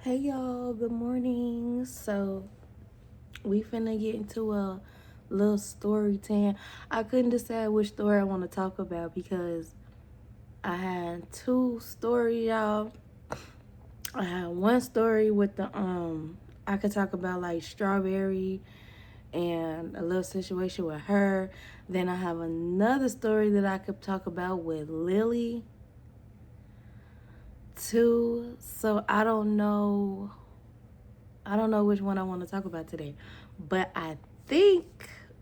Hey y'all, good morning. So we finna get into a little story time. I couldn't decide which story I want to talk about because I had two stories, y'all. I had one story with the I could talk about like Strawberry and a little situation with her. Then I have another story that I could talk about with Lily too. So I don't know which one I want to talk about today, but I think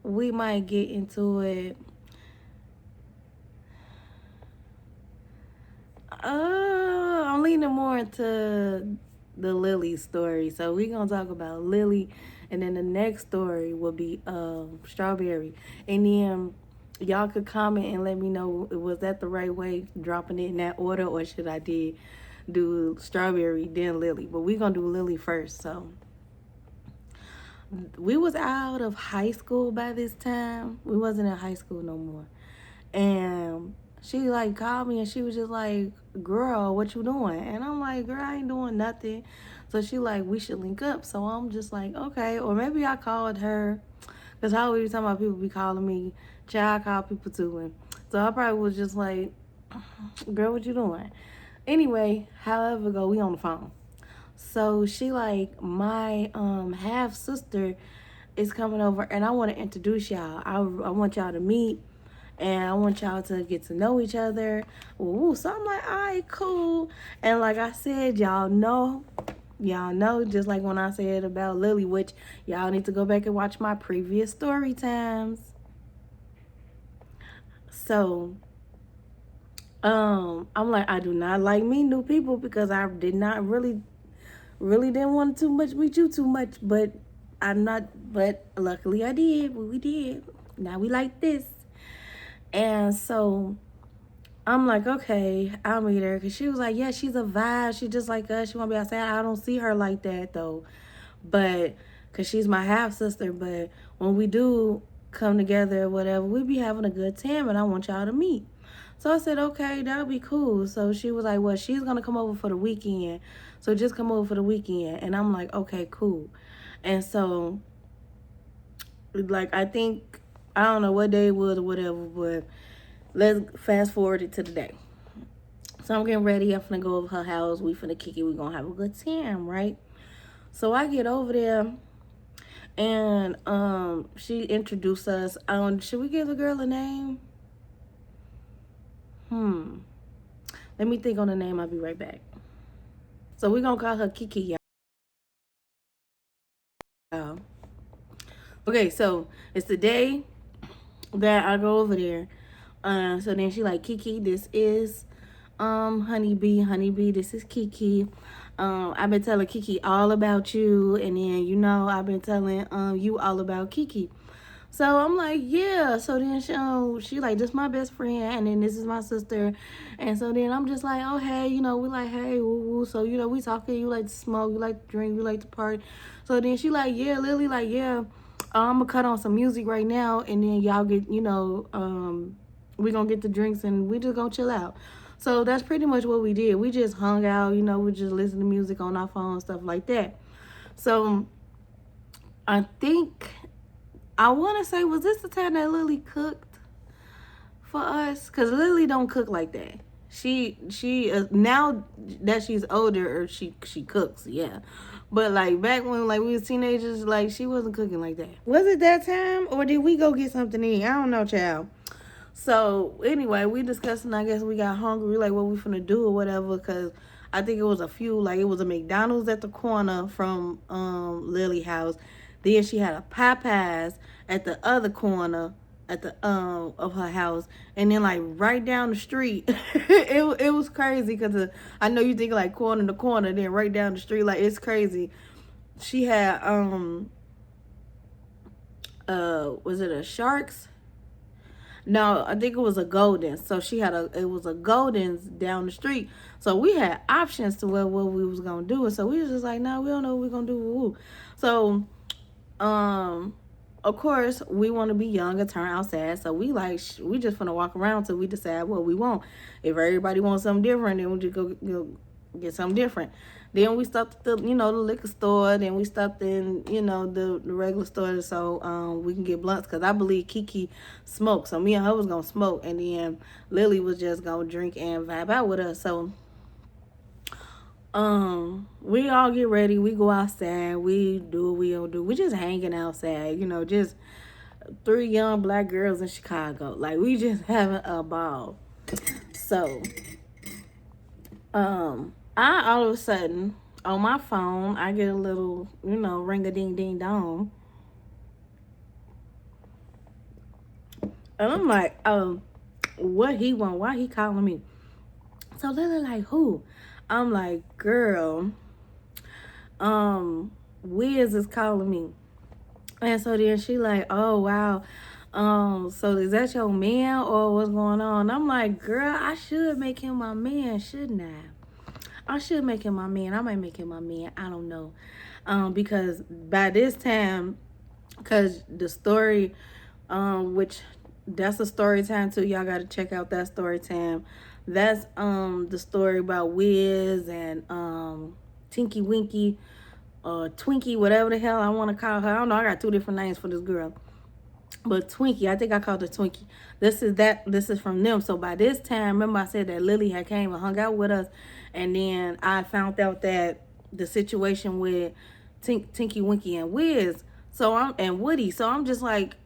we might get into it. I'm leaning more into the Lily story, so we're gonna talk about Lily, and then the next story will be Strawberry, and then y'all could comment and let me know, was that the right way, dropping it in that order, or should I do Strawberry then Lily? But we're gonna do Lily first. So we was out of high school by this time. We wasn't in high school no more. And she like called me and she was just like, "Girl, what you doing?" And I'm like, "Girl, I ain't doing nothing." So she like, "We should link up." So I'm just like, "Okay." Or maybe I called her, because I always talking about people be calling me. Child, I call people too. And so I probably was just like, "Girl, what you doing?" Anyway, however go, we on the phone. So she like, my half sister is coming over and I want to introduce y'all. I want y'all to meet and I want y'all to get to know each other. Ooh, so I'm like, all right, cool. And like I said, y'all know, just like when I said about Lily, which y'all need to go back and watch my previous story times. So I'm like, I do not like meeting new people because I did not really didn't want to too much meet you too much, but I'm not. But luckily I did. We did. Now we like this, and so I'm like, okay, I'll meet her, because she was like, yeah, she's a vibe. She just like us. She want to be outside. I don't see her like that though, but because she's my half sister. But when we do come together or whatever, we be having a good time, and I want y'all to meet. So I said, okay, that'll be cool. So she was like, well, she's gonna come over for the weekend. So just come over for the weekend. And I'm like, okay, cool. And so, like, I don't know what day it was or whatever, but let's fast forward it to the day. So I'm getting ready. I'm finna go over her house. We finna kick it. We gonna have a good time, right? So I get over there, and she introduced us. Should we give the girl a name? Hmm. Let me think on the name. I'll be right back. So we're gonna call her Kiki, y'all. Okay, so it's the day that I go over there. So then she like, Kiki, this is Honeybee, this is Kiki. I've been telling Kiki all about you, and then I've been telling you all about Kiki. So I'm like, yeah. So then she like, this my best friend, and then this is my sister. And so then I'm just like, oh hey, we like, hey, woo woo. So we talking. You like to smoke, you like to drink, you like to party. So then she like, yeah, Lily, like, yeah. I'm gonna cut on some music right now, and then y'all get, we gonna get the drinks, and we just gonna chill out. So that's pretty much what we did. We just hung out, we just listened to music on our phone, stuff like that. So I think I want to say, was this the time that Lily cooked for us? Cause Lily don't cook like that. She now that she's older, or she cooks, yeah. But like back when like we was teenagers, like she wasn't cooking like that. Was it that time, or did we go get something to eat? I don't know, child. So anyway, we discussing. I guess we got hungry, like what we finna do or whatever. Cause I think it was a few. Like it was a McDonald's at the corner from Lily house. Then she had a Popeyes at the other corner at the of her house, and then like right down the street, it was crazy because I know you think like corner to corner, then right down the street, like it's crazy. She had was it a Sharks? No, I think it was a Golden. So it was a Golden's down the street. So we had options to what we was gonna do. So we was just like, no, we don't know what we're gonna do. So, um, of course, we want to be young and turn outside. So we just want to walk around till we decide what we want. If everybody wants something different, then we just go get something different. Then we stopped at the, the liquor store. Then we stopped in, the regular store so we can get blunts. Because I believe Kiki smoked. So me and her was going to smoke. And then Lily was just going to drink and vibe out with us. So we all get ready. We go outside. We do what we don't do. We just hanging outside. Just 3 young black girls in Chicago. Like, we just having a ball. So I all of a sudden on my phone I get a little, ring a ding ding dong. And I'm like, what he want? Why he calling me? So Lily like, who? I'm like, girl, Wiz is calling me. And so then she like, oh wow. So is that your man or what's going on? I'm like, girl, I should make him my man, shouldn't I should make him my man. I might make him my man. I don't know. Because by this time, because the story, which that's a story time too. Y'all got to check out that story time. That's the story about Wiz and Tinky Winky or Twinkie, whatever the hell I want to call her. I don't know. I got 2 different names for this girl. But Twinkie, I think I called her Twinkie. This is from them. So by this time, remember I said that Lily had came and hung out with us. And then I found out that the situation with Tinky Winky and Wiz, and Woody. So I'm just like,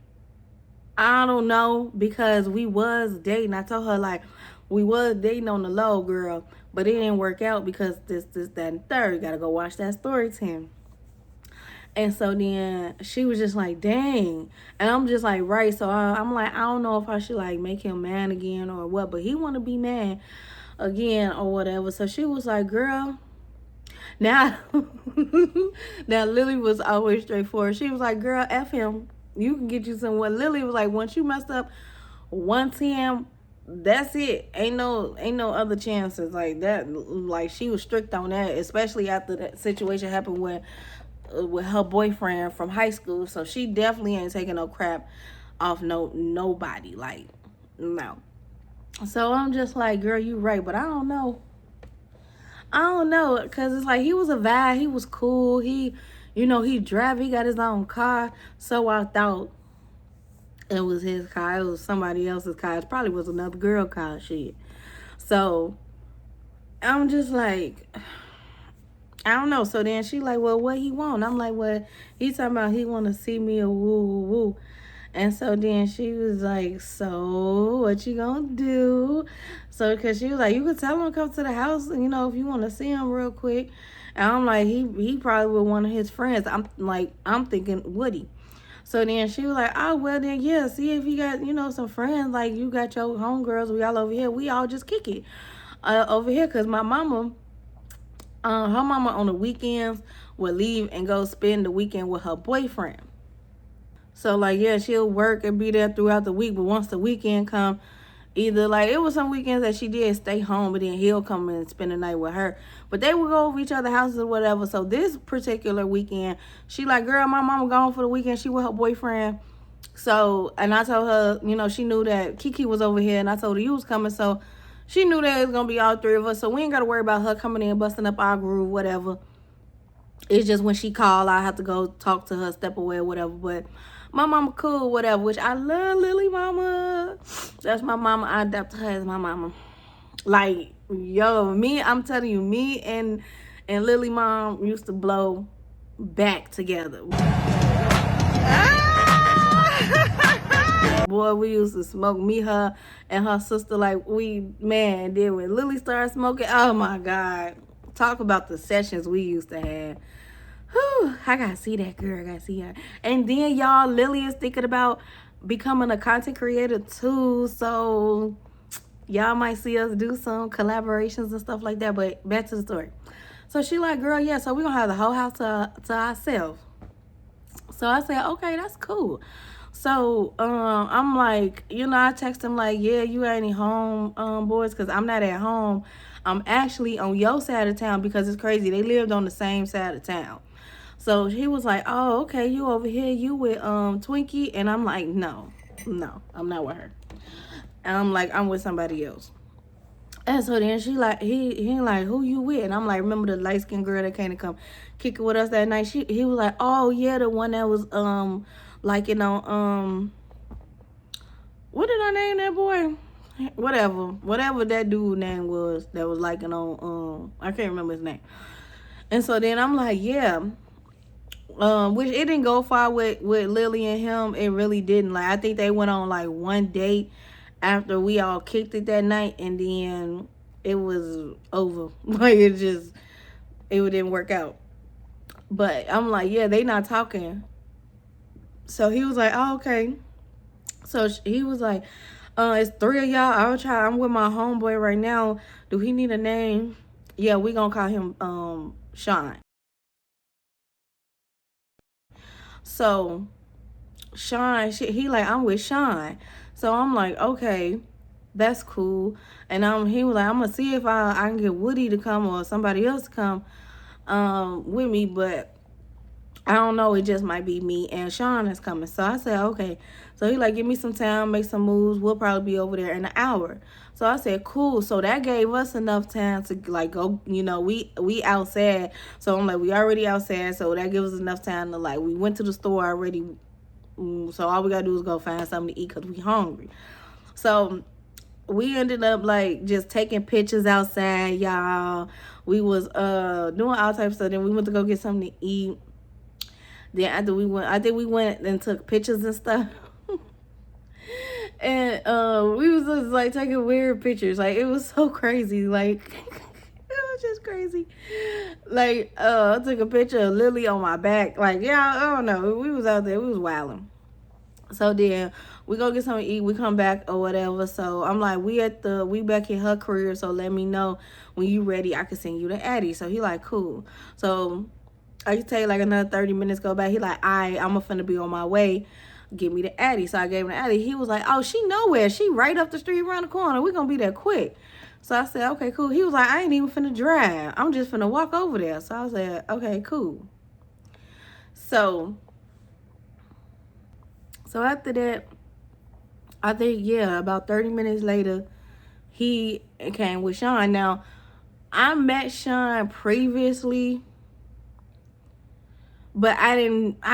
I don't know, because we was dating. I told her like we was dating on the low, girl, but it didn't work out because this, that, and third. Gotta go watch that story time. And so then she was just like, dang. And I'm just like, right. So I'm like, I don't know if I should like make him man again or what, but he want to be man again or whatever. So she was like, girl, now, now Lily was always straightforward. She was like, girl, F him. You can get you someone. Lily was like, once you messed up one time, that's it. Ain't no other chances like that. Like, she was strict on that, especially after that situation happened with her boyfriend from high school. So she definitely ain't taking no crap off nobody. Like, no. So I'm just like, girl, you right, but I don't know, because it's like he was a vibe. He was cool. He drive. He got his own car. So I thought it was his car. It was somebody else's car. It probably was another girl car. Shit. So I'm just like, I don't know. So then she like, well, what he want? I'm like, well, he talking about he want to see me a woo woo woo. And so then she was like, so what you gonna do? So because she was like, you could tell him to come to the house, if you want to see him real quick. And I'm like, he probably with one of his friends. I'm thinking Woody. So then she was like, oh, well then, yeah, see if you got, some friends, like you got your homegirls, we all over here. We all just kick it over here, because my mama, her mama on the weekends would leave and go spend the weekend with her boyfriend. So like, yeah, she'll work and be there throughout the week, but once the weekend come, either like it was some weekends that she did stay home, but then he'll come and spend the night with her. But they would go over each other's houses or whatever. So this particular weekend, she like, girl, my mama gone for the weekend. She with her boyfriend. So, and I told her, she knew that Kiki was over here, and I told her you was coming. So she knew that it was gonna be all 3 of us. So we ain't gotta worry about her coming in, busting up our groove, whatever. It's just when she called, I have to go talk to her, step away or whatever. But my mama cool, whatever, which I love Lily mama. That's my mama. I adopted her as my mama. Like, yo, I'm telling you, me and Lily mom used to blow back together. Boy, we used to smoke, me, her, and her sister, like then when Lily started smoking, oh my God. Talk about the sessions we used to have. Whew, I gotta see that girl. I gotta see her. And then, y'all, Lily is thinking about becoming a content creator too. So y'all might see us do some collaborations and stuff like that. But back to the story. So she like, girl, yeah, so we're gonna have the whole house to ourselves. So I said, okay, that's cool. So I'm like, I text him like, yeah, you ain't home, boys, because I'm not at home. I'm actually on your side of town, because it's crazy. They lived on the same side of town. So he was like, oh, okay, you over here, you with Twinkie? And I'm like, no, I'm not with her. And I'm like, I'm with somebody else. And so then she like he like, who you with? And I'm like, remember the light skinned girl that came to come kick it with us that night? He was like, oh yeah, the one that was like, you know, what did I name that boy? Whatever that dude name was that was like, you know, I can't remember his name. And so then I'm like, yeah. Which it didn't go far with Lily and him. It really didn't. Like I think they went on like one date after we all kicked it that night, and then it was over. Like it didn't work out. But I'm like, yeah, they not talking. So he was like, oh, okay. So he was like, it's three of y'all. I'm with my homeboy right now. Do he need a name? Yeah, we gonna call him Sean. So Sean, he like, I'm with Sean. So I'm like, okay, that's cool. And he was like, I'm gonna see if I can get Woody to come or somebody else to come with me, but I don't know, it just might be me and Sean is coming. So I said, okay. So he like, give me some time, make some moves. We'll probably be over there in an hour. So I said, cool. So that gave us enough time to like go, you know, we outside. So I'm like, we already outside. So that gives us enough time to like, we went to the store already. So all we gotta do is go find something to eat because we hungry. So we ended up like just taking pictures outside, y'all. We was doing all types of stuff. Then we went to go get something to eat. Then after we went, I think we went and took pictures and stuff. And we was just like taking weird pictures. Like it was so crazy. Like it was just crazy. Like I took a picture of Lily on my back. Like, yeah, I don't know. We was out there, we was wilding. So then we go get something to eat. We come back or whatever. So I'm like, we back in her career. So let me know when you ready. I can send you to Addie. So he like, cool. So I can tell you like another 30 minutes go by. He like, I'm finna be on my way. Give me the Addie. So I gave him the Addie. He was like, oh, she nowhere. She right up the street around the corner. We gonna be there quick. So I said, okay, cool. He was like, I ain't even finna drive. I'm just finna walk over there. So I said, okay, cool. So after that, I think, yeah, about 30 minutes later, he came with Sean. Now, I met Sean previously, but I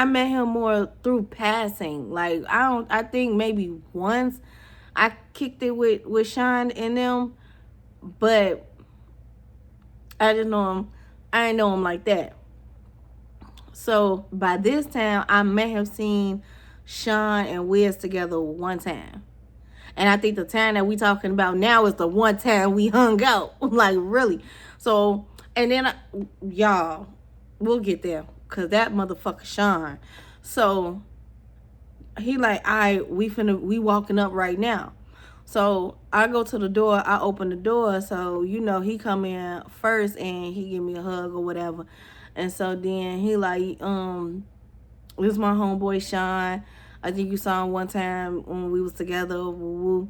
met him more through passing. Like, I think maybe once I kicked it with Sean and them, but I didn't know him. I didn't know him like that. So by this time, I may have seen Sean and Wiz together one time. And I think the time that we talking about now is the one time we hung out. Like, really. So, and then, y'all, we'll get there. Because that motherfucker Sean. So, he like, we walking up right now. So, I go to the door. I open the door. So, you know, he come in first and he give me a hug or whatever. And so then he like, this is my homeboy Sean. I think you saw him one time when we was together. Woo-woo.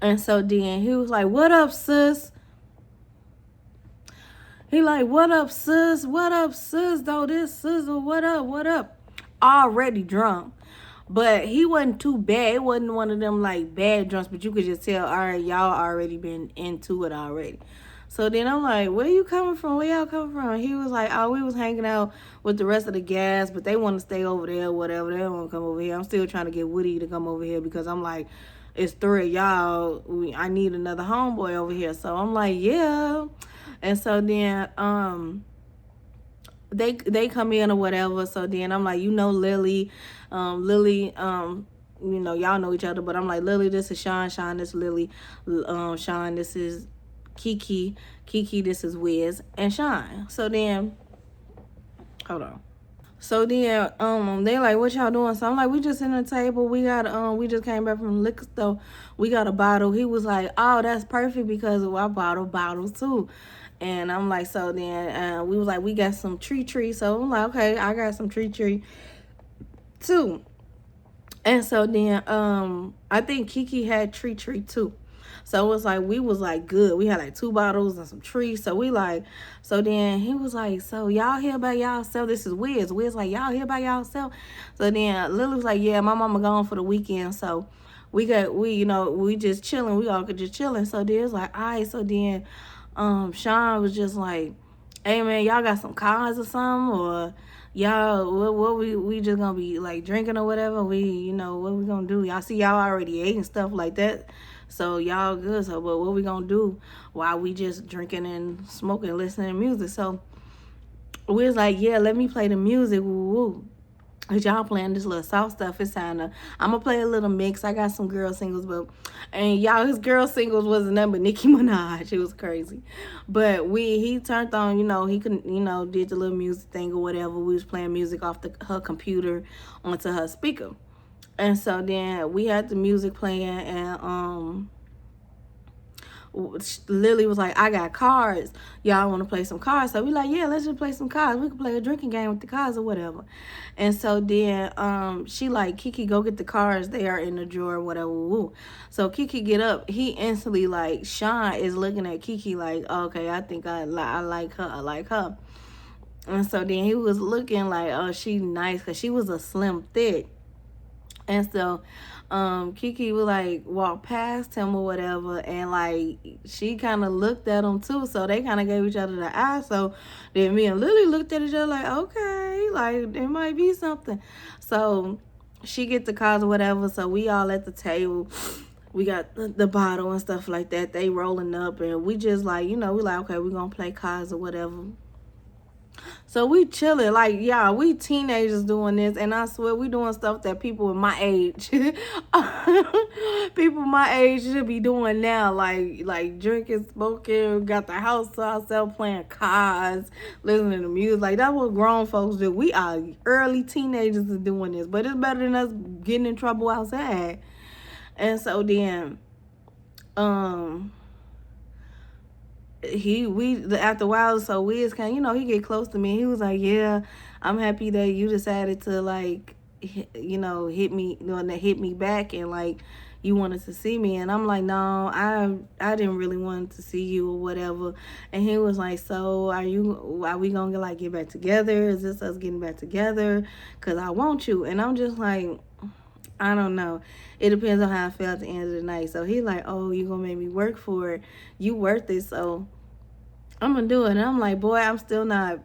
And so then he was like, what up, sis? He like, what up, sis? What up, sis? Though this sizzle, what up, what up? Already drunk. But he wasn't too bad. It wasn't one of them like bad drunks, but you could just tell, all right, y'all already been into it already. So then I'm like, where you coming from? Where y'all coming from? He was like, oh, we was hanging out with the rest of the gas, but they want to stay over there, whatever. They don't want to come over here. I'm still trying to get Woody to come over here because I'm like, it's three of y'all. I need another homeboy over here. So I'm like, yeah. And so then they come in or whatever. So then I'm like, you know, Lily, you know, y'all know each other, but I'm like, Lily, this is Sean. Sean, this is Lily. Sean, this is Kiki. Kiki, this is Wiz and Sean. So then, hold on. So then, they like, what y'all doing? So I'm like, we just in the table. We got, we just came back from the liquor store. We got a bottle. He was like, oh, that's perfect because I bought bottles too. And I'm like, so then, we was like, we got some tree. So I'm like, okay, I got some tree too. And so then, I think Kiki had tree too. So it was like, we was like good. We had like 2 bottles and some trees. So we like, so then he was like, so y'all here by y'allself? This is Wiz like, y'all here by y'allself? So then Lily was like, yeah, my mama gone for the weekend. So we just chilling. We all could just chilling. So then it's like, all right. So then, Sean was just like, hey man, y'all got some cars or something, or y'all what we just gonna be like drinking or whatever. What we gonna do? Y'all see y'all already ate and stuff like that. So y'all good. So but what we gonna do while we just drinking and smoking, listening to music? So we was like, yeah, let me play the music. Woo woo. Cause y'all playing this little soft stuff. It's time to. I'm gonna play a little mix. I got some girl singles, and y'all, his girl singles wasn't nothing but Nicki Minaj. It was crazy, but he turned on. He could did the little music thing or whatever. We was playing music off her computer onto her speaker, and so then we had the music playing, and Lily was like, I got cards. Y'all want to play some cards? So we like, yeah, let's just play some cards. We could play a drinking game with the cards or whatever. And so then she like, Kiki, go get the cards. They are in the drawer, whatever. Woo. So Kiki get up. He instantly like, Sean is looking at Kiki like, okay, I think I like her. I like her. And so then he was looking like, oh, she nice, because she was a slim thick. And so Kiki would like walk past him or whatever, and like she kind of looked at him too, so they kind of gave each other the eye. So then me and Lily looked at each other like, okay, like there might be something. So she get the cards or whatever, so we all at the table. We got the bottle and stuff like that. They rolling up, and we just like, we like, okay, we gonna play cards or whatever. So we chilling, like, y'all, we teenagers doing this, and I swear we doing stuff that people my age, people my age should be doing now, like drinking, smoking, got the house to ourselves, playing cards, listening to music. Like, that's what grown folks do. We are early teenagers is doing this, but it's better than us getting in trouble outside. And so then, after a while, so Wiz kind of, he get close to me. He was like, yeah, I'm happy that you decided to like, hit me back, and like you wanted to see me. And I'm like, no, I didn't really want to see you or whatever. And he was like, so are we gonna like get back together? Is this us getting back together? Cause I want you. And I'm just like, I don't know. It depends on how I feel at the end of the night. So he like, oh, you gonna make me work for it. You worth it, so I'm gonna do it. And I'm like, boy, I'm still not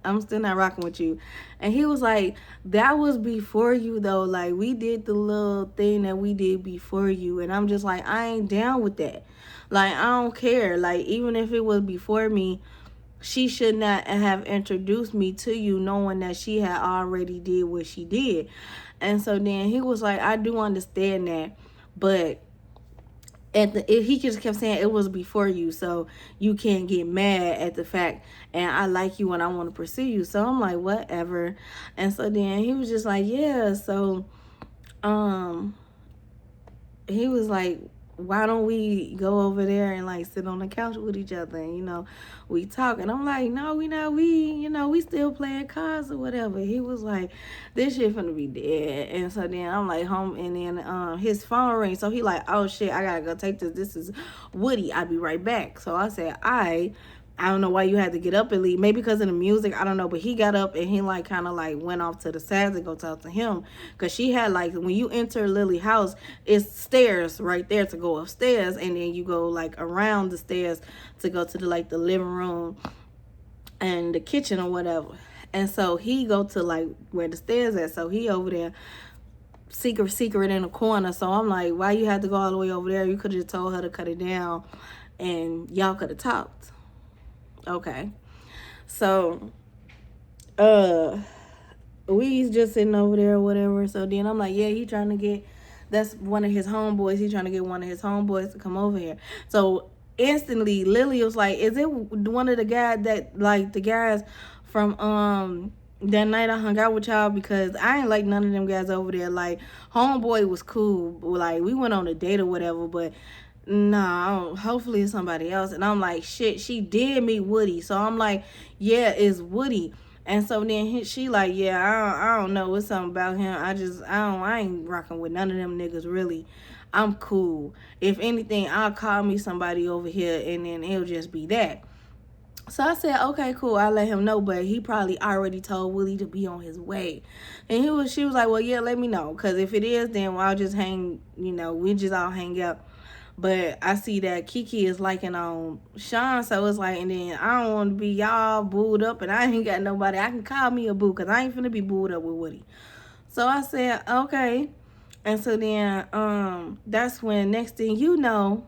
rocking with you. And he was like, that was before you though. Like, we did the little thing that we did before you. And I'm just like, I ain't down with that. Like, I don't care. Like, even if it was before me, she should not have introduced me to you knowing that she had already did what she did. And so then he was like, I do understand that, but he just kept saying it was before you, so you can't get mad at the fact, and I like you and I want to pursue you. So I'm like, whatever. And so then he was just like, yeah. So he was like, why don't we go over there and like sit on the couch with each other, and we talk. And I'm like, no, we not. We still playing cards or whatever. He was like, this shit finna be dead. And so then I'm like, home. And then his phone rings, so he like, oh shit, I gotta go take this is Woody, I'll be right back. So I said, I don't know why you had to get up and leave. Maybe because of the music. I don't know. But he got up and he like kind of like went off to the side to go talk to him. Because she had like, when you enter Lily's house, it's stairs right there to go upstairs. And then you go like around the stairs to go to the living room and the kitchen or whatever. And so he go to like where the stairs at. So he over there secret in the corner. So I'm like, why you had to go all the way over there? You could have just told her to cut it down and y'all could have talked. Okay, so we just sitting over there or whatever. So then I'm like, yeah, that's one of his homeboys. He's trying to get one of his homeboys to come over here. So instantly Lily was like, is it one of the guys that like the guys from that night I hung out with y'all? Because I ain't like none of them guys over there. Like, homeboy was cool, like we went on a date or whatever, but no, hopefully it's somebody else. And I'm like, shit, she did meet Woody. So I'm like, yeah, it's Woody. And so then she like, yeah, I don't know, it's something about him. I ain't rocking with none of them niggas really. I'm cool. If anything, I'll call me somebody over here and then it'll just be that. So I said, okay, cool. I let him know, but he probably already told Willie to be on his way. And she was like, well, yeah, let me know, because if it is, then I'll just hang. We just all hang out. But I see that Kiki is liking on Sean, so it's like, and then I don't want to be y'all booed up, and I ain't got nobody. I can call me a boo, because I ain't finna be booed up with Woody. So I said, okay. And so then that's when next thing you know,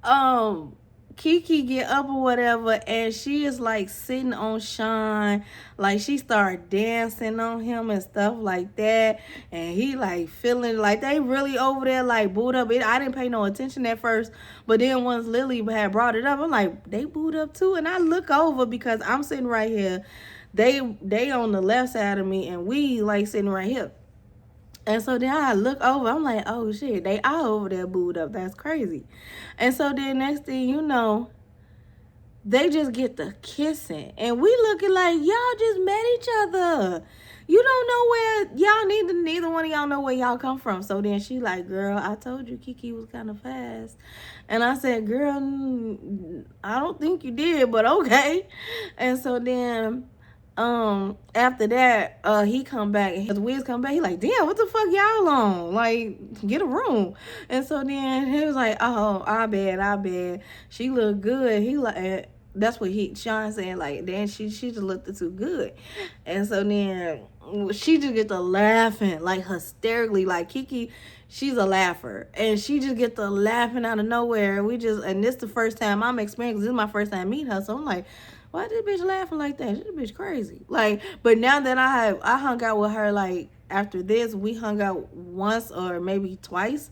um Kiki get up or whatever, and she is like sitting on Sean, like she started dancing on him and stuff like that, and he like feeling like they really over there like booed up. I didn't pay no attention at first, but then once Lily had brought it up, I'm like, they booed up too, and I look over because I'm sitting right here, they on the left side of me, and we like sitting right here. And so then I look over, I'm like, oh shit, they all over there booed up. That's crazy. And so then next thing you know, they just get the kissing. And we looking like y'all just met each other. You don't know where y'all neither one of y'all know where y'all come from. So then she like, girl, I told you Kiki was kind of fast. And I said, girl, I don't think you did, but okay. And so then after that, he come back, and his Wiz come back, he like, damn, what the fuck y'all on? Like, get a room. And so then he was like, oh, I bet she look good. He like, that's what Sean saying, like, then she just looked too good. And so then she just get to laughing like hysterically, like Kiki, she's a laugher, and she just get to laughing out of nowhere. And this the first time I'm experiencing, this is my first time meeting her, so I'm like, why this bitch laughing like that? This bitch crazy. Like, but now that I hung out with her, like after this, we hung out once or maybe twice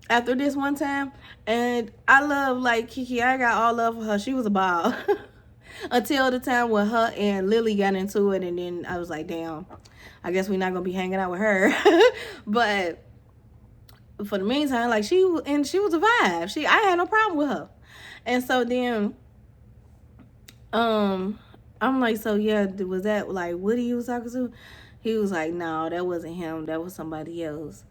after this one time, and I love like Kiki. I got all love for her. She was a ball. Until the time when her and Lily got into it, and then I was like, damn, I guess we're not gonna be hanging out with her. But for the meantime, like she was a vibe. I had no problem with her. And so then I'm like, so yeah, was that like Woody you was talking to? He was like, no, that wasn't him. That was somebody else.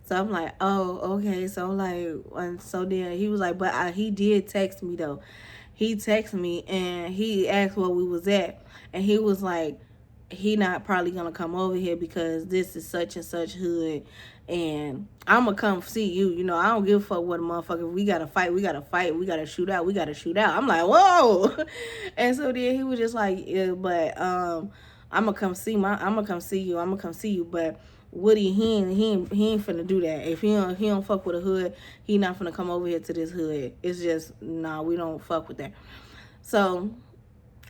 So I'm like, oh, okay. So like, and so then he was like, but he did text me though. He texted me and he asked where we was at, and he was like, he not probably gonna come over here because this is such and such hood, and I'm gonna come see you. I don't give a fuck what a motherfucker. We gotta fight. We gotta fight. We gotta shoot out. We gotta shoot out. I'm like, whoa. And so then he was just like, yeah, but I'm gonna come see I'm gonna come see you. I'm gonna come see you, but Woody, he ain't finna do that. If he don't fuck with a hood, he not finna come over here to this hood. It's just, nah, we don't fuck with that. So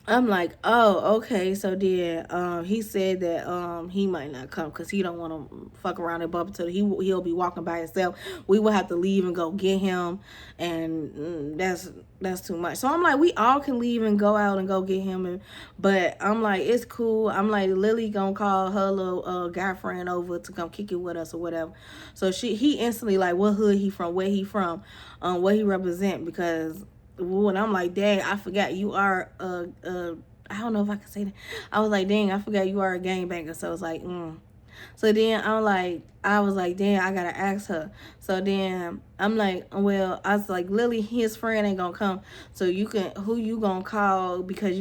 I'm like, oh, okay. So then he said that he might not come because he don't want to fuck around and bump into he'll be walking by himself. We will have to leave and go get him, and that's too much. So I'm like, we all can leave and go out and go get him, but I'm like, it's cool. I'm like, Lily gonna call her little guy friend over to come kick it with us or whatever. So he instantly like, what hood he from, where he from, what he represent, because and I'm like, dang, I forgot you are I don't know if I can say that. I was like, dang, I forgot you are a gangbanger. So I was like, So then I was like, damn, I gotta ask her. So then I'm like, well, I was like, Lily, his friend ain't gonna come. So who you gonna call, because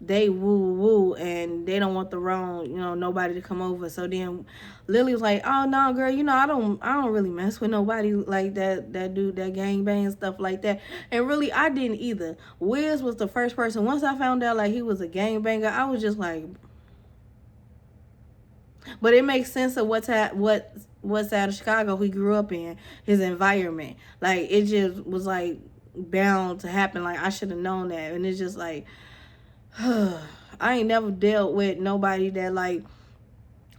they woo and they don't want the wrong, nobody to come over. So then Lily was like, oh no, girl, I don't really mess with nobody like that dude that gang bang stuff like that. And really I didn't either. Wiz was the first person. Once I found out like he was a gang banger, I was just like, but it makes sense of what side of Chicago he grew up in, his environment. Like it just was like bound to happen. Like I should have known that. And it's just like I ain't never dealt with nobody that like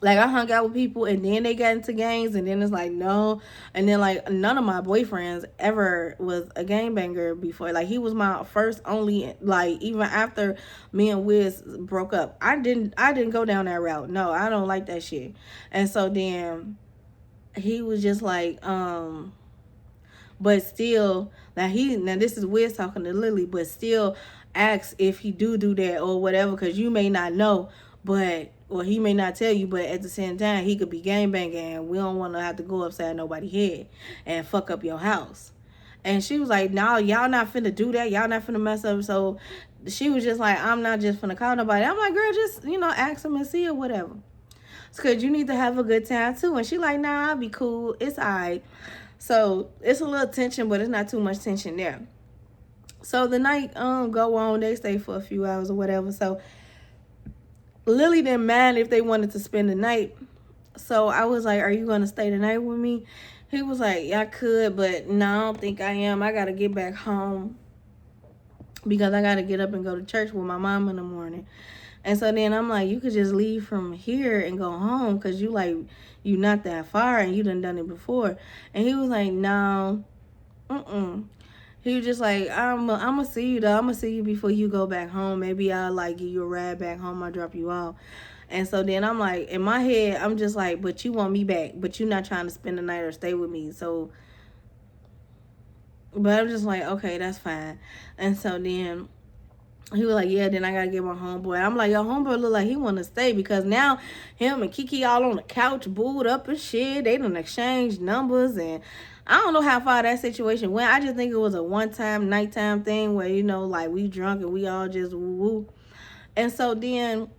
I hung out with people and then they got into gangs, and then it's like no, and then like none of my boyfriends ever was a gangbanger before. Like he was my first only, like even after me and Wiz broke up, I didn't go down that route. No, I don't like that shit. And so then he was just like but still, now this is Wiz talking to Lily, but still asks if he do that or whatever, because you may not know, but or he may not tell you, but at the same time, he could be gang banging, and we don't want to have to go upside nobody's head and fuck up your house. And she was like, no, y'all not finna do that. Y'all not finna mess up. So she was just like, I'm not just finna call nobody. I'm like, girl, just, ask him and see or whatever. Because you need to have a good time too. And she like, nah, I'll be cool. It's all right. So it's a little tension, but it's not too much tension there. So the night go on. They stay for a few hours or whatever. So Lily didn't mind if they wanted to spend the night. So I was like, are you going to stay the night with me? He was like, yeah, I could, but no, I don't think I am. I got to get back home because I got to get up and go to church with my mom in the morning. And so then I'm like, you could just leave from here and go home because you not that far and you done it before. And he was like, no, He was just like, I'm going to see you though. I'm going to see you before you go back home. Maybe I'll give you a ride back home. I'll drop you off. And so then I'm like, in my head, I'm just like, but you want me back. But you're not trying to spend the night or stay with me. So, but I'm just like, okay, that's fine. And so then he was like, yeah, then I got to get my homeboy. I'm like, your homeboy look like he want to stay because now him and Kiki all on the couch, booed up and shit. They done exchanged numbers and I don't know how far that situation went. I just think it was a one-time, nighttime thing where, we drunk and we all just woo. And so then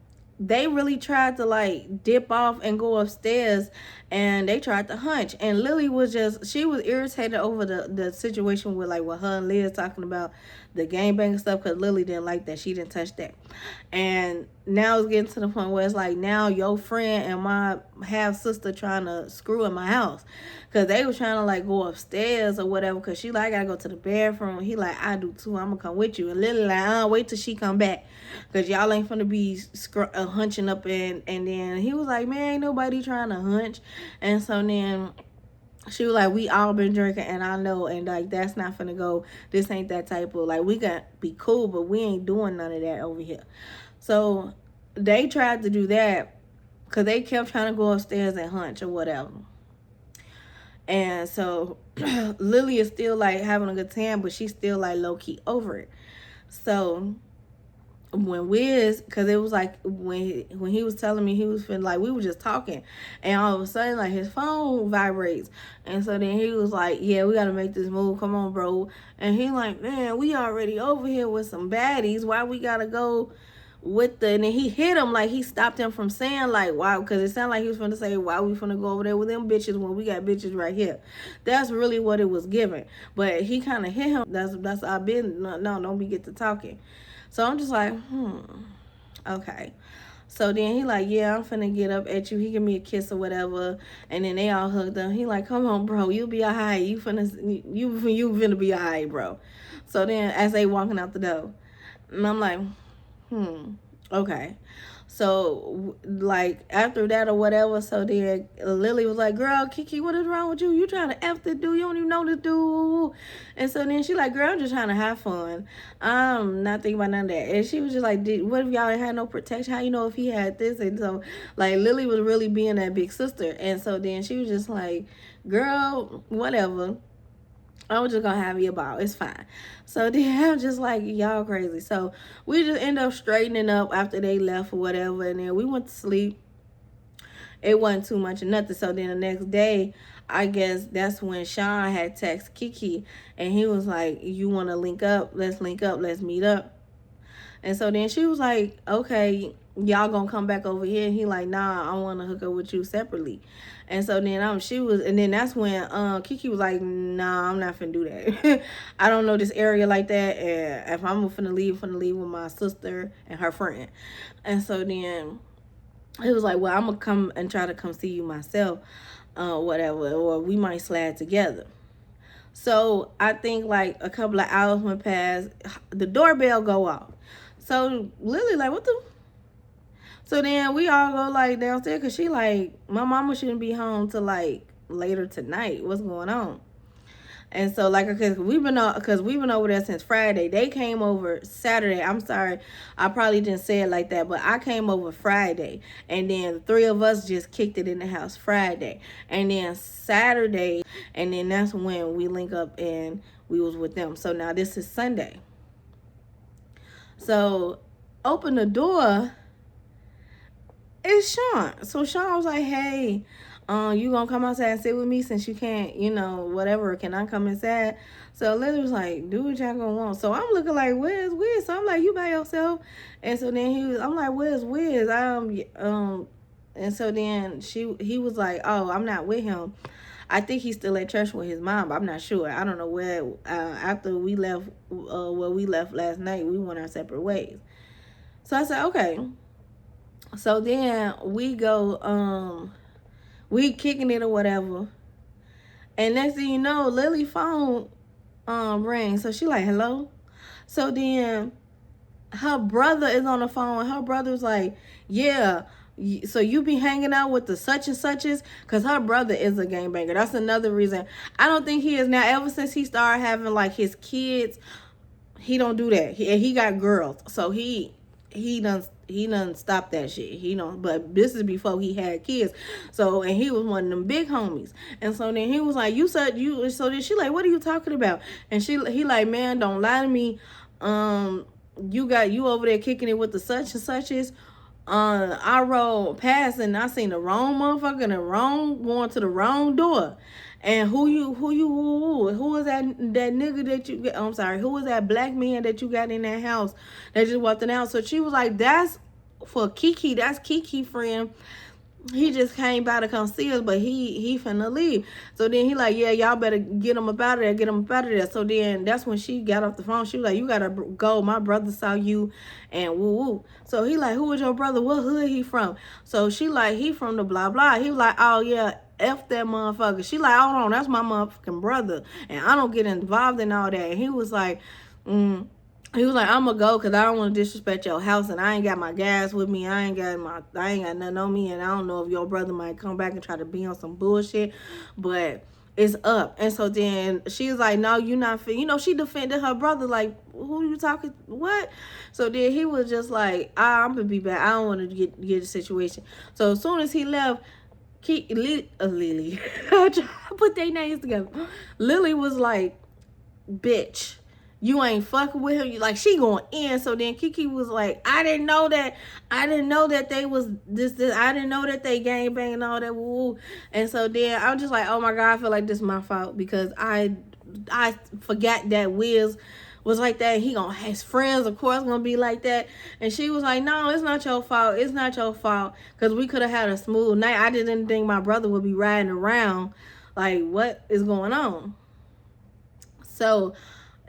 they really tried to dip off and go upstairs and they tried to hunch. And Lily she was irritated over the situation with what her and Liz talking about the gangbang stuff because Lily didn't like that. She didn't touch that. And now it's getting to the point where it's like now your friend and my half sister trying to screw in my house because they was trying to go upstairs or whatever because she I gotta go to the bathroom. He I do too. I'm gonna come with you. And Lily wait till she come back because y'all ain't finna be hunching up and then he was like, man, ain't nobody trying to hunch. And so then she was like, we all been drinking and I know and that's not finna go. This ain't that type of we gotta be cool, but we ain't doing none of that over here. So they tried to do that because they kept trying to go upstairs and hunch or whatever. And so Lily is still having a good time, but she's still low-key over it. So when Wiz, because it was when he was telling me he was feeling we were just talking and all of a sudden his phone vibrates. And so then he was like, yeah, we got to make this move. Come on, bro. And he man, we already over here with some baddies. Why we got to go with and then he hit him he stopped him from saying why, because it sounded like he was finna say why we finna go over there with them bitches when we got bitches right here. That's really what it was giving. But he kind of hit him. That's our business. No, don't be get to talking. So I'm just like, okay. So then he yeah, I'm finna get up at you. He give me a kiss or whatever. And then they all hugged up. He come on, bro. You'll be all right. You finna be all right, bro. So then as they walking out the door, and I'm like, okay. So after that or whatever, so then Lily was like, girl, Kiki, what is wrong with you? You trying to F the dude, you don't even know this dude. And so then she girl, I'm just trying to have fun. I'm not thinking about none of that. And she was just like, what if y'all ain't had no protection? How you know if he had this? And so Lily was really being that big sister. And so then she was just like, girl, whatever. I was just gonna have you about. It's fine. So then I'm just y'all crazy. So we just end up straightening up after they left or whatever, and then we went to sleep. It wasn't too much of nothing. So then the next day, I guess that's when Sean had texted Kiki, and he was like, "You want to link up? Let's link up. Let's meet up." And so then she was like, okay, y'all gonna come back over here? And he nah, I want to hook up with you separately. And so then and then that's when Kiki was like, nah, I'm not finna do that. I don't know this area like that. And if I'm finna leave with my sister and her friend. And so then he was like, well, I'm gonna come and try to come see you myself, whatever, or we might slide together. So I think a couple of hours went past, the doorbell go off. So Lily what the? So then we all go downstairs because she my mama shouldn't be home till later tonight. What's going on? And so because we've been over there since Friday. They came over Saturday. I'm sorry, I probably didn't say it like that, but I came over Friday, and then the three of us just kicked it in the house Friday, and then Saturday, and then that's when we link up and we was with them. So now this is Sunday. So open the door It's Sean. So Sean was like, hey, you gonna come outside and sit with me since you can't, whatever, can I come inside? So Lily was like, do what y'all gonna want. So I'm looking like, where's Wiz? So I'm like, you by yourself? And so then I'm like, where's Wiz? And so then he was like, oh, I'm not with him. I think he's still at church with his mom, but I'm not sure. I don't know where. After we left, where we left last night, we went our separate ways. So I said, okay. So then we kicking it or whatever. And next thing you know, Lily phone rings. So she like, hello? So then her brother is on the phone. Her brother's like, yeah, so you be hanging out with the such and suches? Because her brother is a gangbanger. That's another reason. I don't think he is now. Ever since he started having like his kids, he don't do that. He got girls. So he done stop that shit. But this is before he had kids. So, and he was one of them big homies. And so then he was like, you said you, so then she like, what are you talking about? And he like, man, don't lie to me. You over there kicking it with the such and suches. I rode past and I seen the wrong motherfucker and the wrong going to the wrong door. And who was that nigga that you get? I'm sorry, who was that black man that you got in that house that just walked in the house? So she was like, that's for Kiki. That's Kiki friend. He just came by to come see us, but he finna leave. So then he like, yeah, y'all better get him up out of there, So then that's when she got off the phone. She was like, you gotta go. My brother saw you and woo woo. So he like, who is your brother? What hood he from? So she like, he from the blah blah. He was like, oh yeah, F that motherfucker. She like, hold on, that's my motherfucking brother. And I don't get involved in all that. And he was like, I'm gonna go because I don't want to disrespect your house and I ain't got my gas with me. I ain't got nothing on me, and I don't know if your brother might come back and try to be on some bullshit, but it's up. And so then she's like, no, you not fit. She defended her brother like, who you talking, what? So then he was just like, I'm gonna be back. I don't want to get a situation. So as soon as he left, Lily, put their names together. Lily was like, bitch, you ain't fucking with him. Like, she going in. So then Kiki was like, I didn't know that they was this. I didn't know that they gang bang and all that. Woo. And so then I'm just like, oh my God, I feel like this is my fault because I forgot that Wiz was like that. His friends, of course, gonna be like that. And she was like, no, it's not your fault. It's not your fault. Because we could have had a smooth night. I didn't think my brother would be riding around. Like, what is going on? So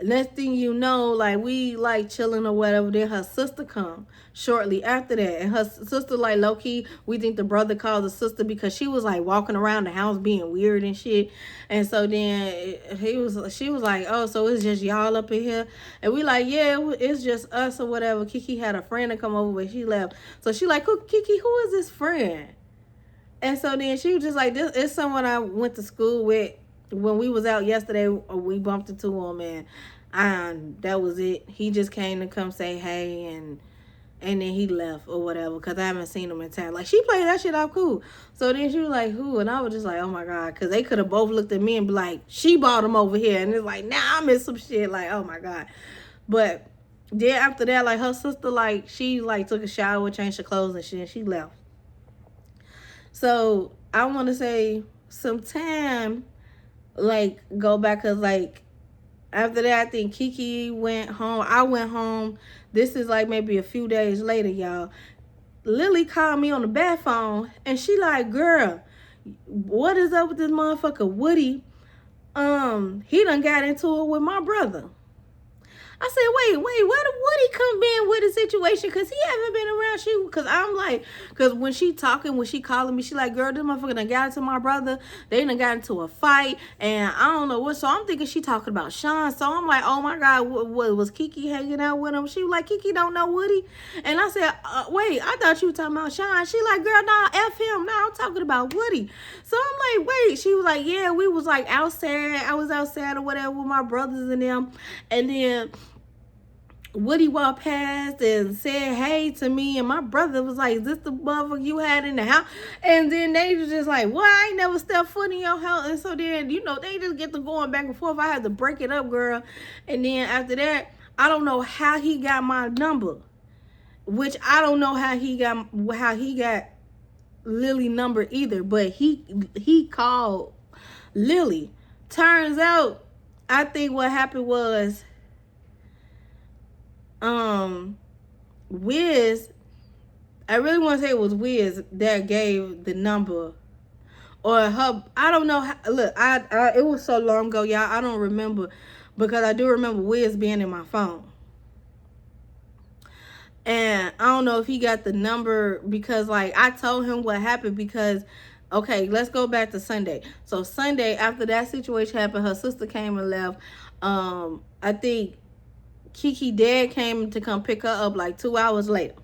next thing you know, like, we like chilling or whatever, then her sister come shortly after that, and her sister like, low-key, we think the brother called the sister because she was like walking around the house being weird and shit. And so then she was like, oh, so it's just y'all up in here? And we like, yeah, it's just us or whatever. Kiki had a friend to come over, but she left. So she like, Kiki, who is this friend? And so then she was just like, this is someone I went to school with. When we was out yesterday, we bumped into him, and that was it. He just came to come say hey, and then he left or whatever, because I haven't seen him in town. Like, she played that shit out cool. So then she was like, who? And I was just like, oh my God, because they could have both looked at me and be like, she brought him over here. And it's like, now I'm in some shit. Like, oh my God. But then after that, like, her sister, like, she like took a shower, changed her clothes and shit, and she left. So I want to say sometime, like, go back, because like after that, I think Kiki went home. I went home. This is like maybe a few days later, y'all. Lily called me on the bad phone, and she like, girl, what is up with this motherfucker Woody? He done got into it with my brother. I said, wait, where did Woody come in with the situation? Because he haven't been around you. Because I'm like, because when she calling me, she like, girl, this motherfucker done got into my brother. They done got into a fight. And I don't know what. So I'm thinking she talking about Sean. So I'm like, oh my God, what was Kiki hanging out with him? She was like, Kiki don't know Woody. And I said, wait, I thought you were talking about Sean. She like, girl, nah, F him. Nah, I'm talking about Woody. So I'm like, wait. She was like, yeah, we was like outside. I was outside or whatever with my brothers and them. And then Woody walked past and said hey to me, and my brother was like, is this the motherfucker you had in the house? And then they was just like, well, I ain't never stepped foot in your house. And so then, they just get to going back and forth. I had to break it up, girl. And then after that, I don't know how he got my number, which I don't know how he got Lily number either, but he called Lily. Turns out, I think what happened was, Wiz, I really want to say it was Wiz that gave the number, or her. I don't know. Look, it was so long ago, y'all. I don't remember, because I do remember Wiz being in my phone. And I don't know if he got the number, because like I told him what happened, because okay, let's go back to Sunday. So Sunday, after that situation happened, her sister came and left. I think Kiki dad came to come pick her up like 2 hours later.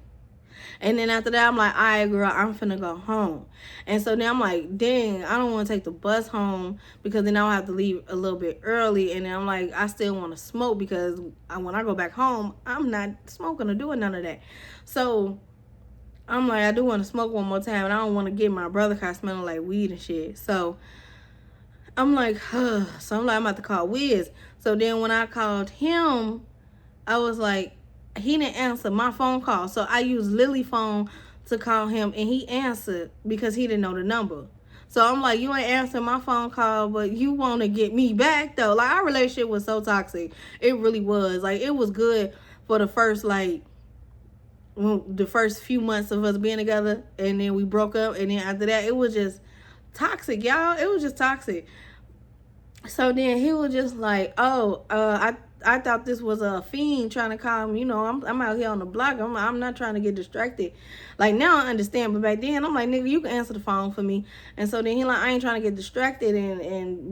And then after that, I'm like, all right, girl, I'm finna go home. And so then I'm like, dang, I don't want to take the bus home, because then I'll have to leave a little bit early. And then I'm like, I still want to smoke, because when I go back home, I'm not smoking or doing none of that. So I'm like, I do want to smoke one more time, and I don't want to get my brother car smelling like weed and shit. So I'm like, huh. So I'm like, I'm about to call Wiz. So then when I called him, I was like, he didn't answer my phone call. So I used Lily's phone to call him, and he answered because he didn't know the number. So I'm like, you ain't answering my phone call, but you want to get me back, though. Like, our relationship was so toxic. It really was. Like, it was good for the first few months of us being together, and then we broke up, and then after that, it was just toxic, y'all. It was just toxic. So then he was just like, oh, I thought this was a fiend trying to call me. You know, I'm out here on the block. I'm not trying to get distracted. Like, now I understand, but back then I'm like, nigga, you can answer the phone for me. And so then he like, I ain't trying to get distracted and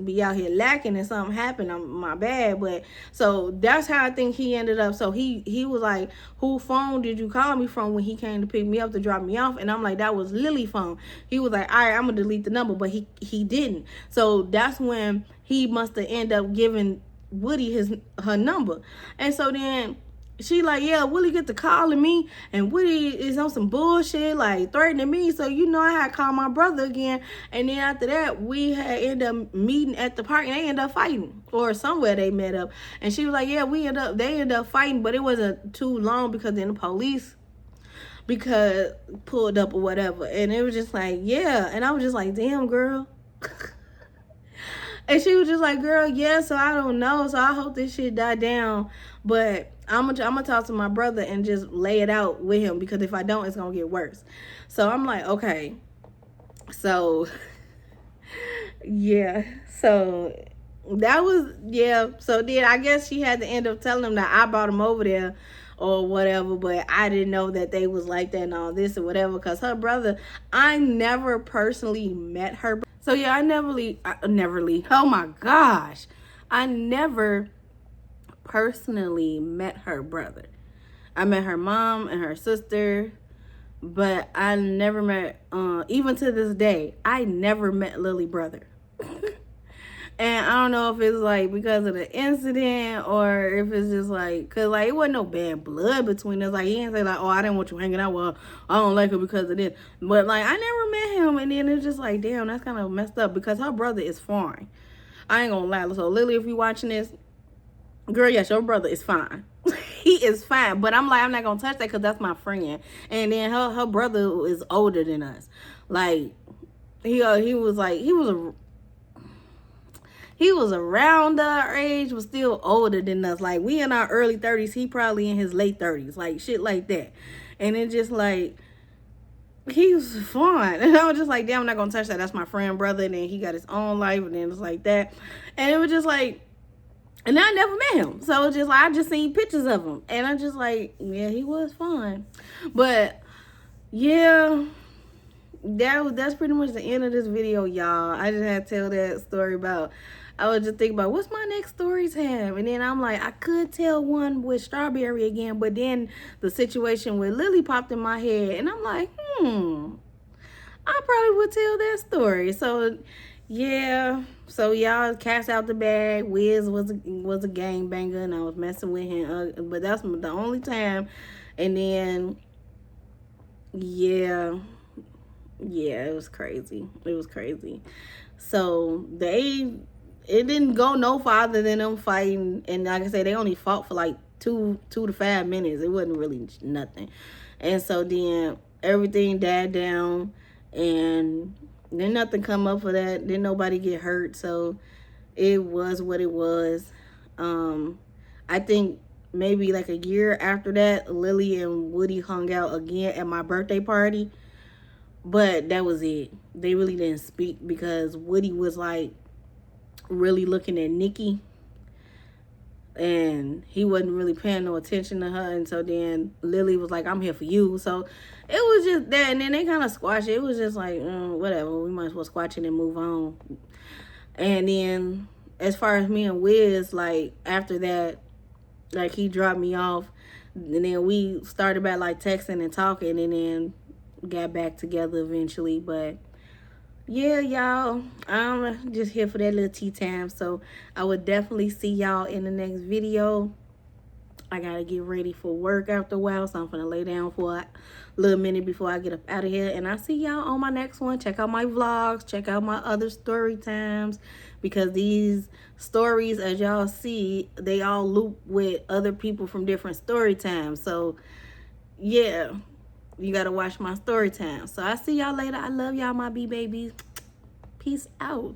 be out here lacking, and something happened. My bad. But so that's how I think he ended up. So he was like, whose phone did you call me from when he came to pick me up to drop me off? And I'm like, that was Lily's phone. He was like, all right, I'm gonna delete the number, but he didn't. So that's when he must have ended up giving Woody her number. And so then she like, yeah, Willie get to calling me, and Woody is on some bullshit, like threatening me. So I had to call my brother again. And then after that, we had ended up meeting at the park, and they ended up fighting, or somewhere they met up. And she was like, yeah, they ended up fighting, but it wasn't too long, because then the police pulled up or whatever. And it was just like, yeah. And I was just like, damn, girl. And she was just like, girl, yeah, so I don't know. So I hope this shit die down. But I'm gonna talk to my brother and just lay it out with him, because if I don't, it's going to get worse. So I'm like, okay. So, yeah. So that was, yeah. So then I guess she had to end up telling him that I brought him over there or whatever, but I didn't know that they was like that and all this or whatever, because her brother, I never personally met her. So yeah, I oh my gosh, I never personally met her brother. I met her mom and her sister, but I never met, even to this day, I never met Lily's brother. And I don't know if it's like because of the incident, or if it's just like, cause like it wasn't no bad blood between us. Like, he didn't say like, oh, I didn't want you hanging out. Well, I don't like her because of this. But like, I never met him, and then it's just like, damn, that's kind of messed up, because her brother is fine. I ain't gonna lie. So Lily, if you watching this, girl, yes, your brother is fine. He is fine. But I'm like, I'm not gonna touch that, because that's my friend. And then her brother is older than us. Like, he was around our age, was still older than us. Like, we in our early 30s. He probably in his late 30s. Like, shit like that. And it just like, he was fun. And I was just like, damn, I'm not going to touch that. That's my friend, brother. And then he got his own life. And then it's like that. And it was just like, and I never met him. So it's just like, I just seen pictures of him. And I'm just like, yeah, he was fun. But, yeah, that's pretty much the end of this video, y'all. I just had to tell that story about, I was just thinking about what's my next story time, and then I'm like, I could tell one with Strawberry again, but then the situation with Lily popped in my head, and I'm like, I probably would tell that story. So yeah, so y'all, cast out the bag. Wiz was a gangbanger, and I was messing with him, but that's the only time. And then yeah, it was crazy. So it didn't go no farther than them fighting. And like I said, they only fought for like 2 to 5 minutes. It wasn't really nothing. And so then everything died down. and then nothing come up for that. Didn't nobody get hurt, so it was what it was. I think maybe like a year after that, Lily and Woody hung out again at my birthday party, but that was it. They really didn't speak because Woody was like really looking at Nikki, and he wasn't really paying no attention to her. And so then Lily was like, I'm here for you. So it was just that, and then they kind of squashed it. It was just like, whatever, we might as well squash it and move on. And then as far as me and Wiz, like after that, like he dropped me off, and then we started back like texting and talking, and then got back together eventually. But yeah, y'all, I'm just here for that little tea time. So I would definitely see y'all in the next video. I gotta get ready for work after a while, so I'm gonna lay down for a little minute before I get up out of here. And I'll see y'all on my next one. Check out my vlogs, check out my other story times, because these stories, as y'all see, they all loop with other people from different story times. So yeah, you gotta watch my story time. So I'll see y'all later. I love y'all, my bee babies. Peace out.